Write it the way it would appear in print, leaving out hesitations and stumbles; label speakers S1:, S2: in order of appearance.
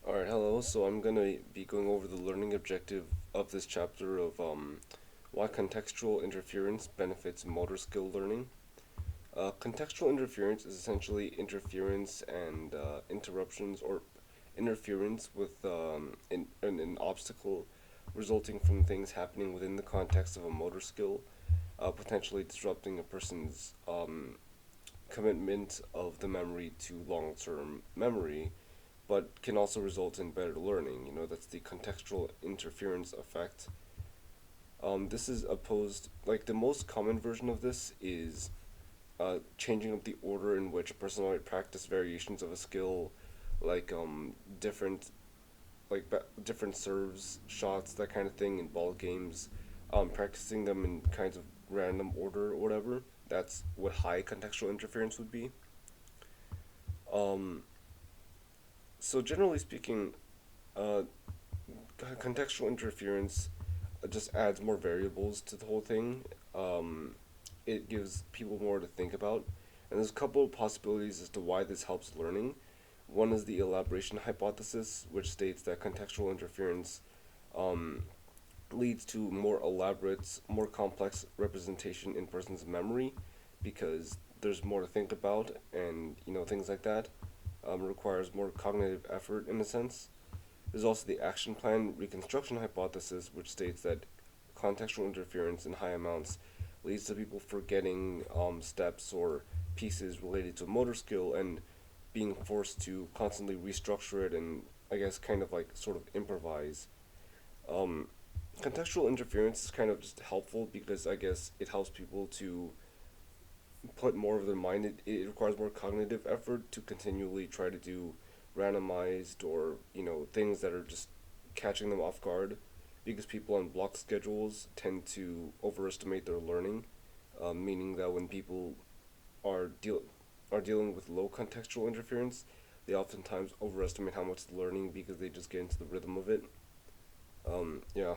S1: Alright, hello. So I'm gonna be going over the learning objective of this chapter of why contextual interference benefits motor skill learning. Contextual interference is essentially interference and interruptions or interference with an obstacle resulting from things happening within the context of a motor skill, potentially disrupting a person's commitment of the memory to long term memory, but can also result in better learning. That's the contextual interference effect. This is opposed, like, the most common version of this is changing up the order in which a person might practice variations of a skill, like different different serves, shots, that kind of thing in ball games, practicing them in kinds of random order or whatever. That's what high contextual interference would be. Um, so generally speaking, uh, contextual interference just adds more variables to the whole thing. Um, it gives people more to think about, and there's a couple of possibilities as to why this helps learning. One is the elaboration hypothesis, which states that contextual interference um, leads to more elaborate, more complex representation in person's memory, because there's more to think about, and things like that. Requires more cognitive effort in a sense. There's also the action plan reconstruction hypothesis, which states that contextual interference in high amounts leads to people forgetting steps or pieces related to motor skill and being forced to constantly restructure it and, I guess, kind of like sort of improvise. Um, Contextual interference is kind of just helpful because I guess it helps people to put more of their mind. It requires more cognitive effort to continually try to do randomized or things that are just catching them off guard, because people on block schedules tend to overestimate their learning, meaning that when people are deal are dealing with low contextual interference, they oftentimes overestimate how much they're learning because they just get into the rhythm of it. Yeah.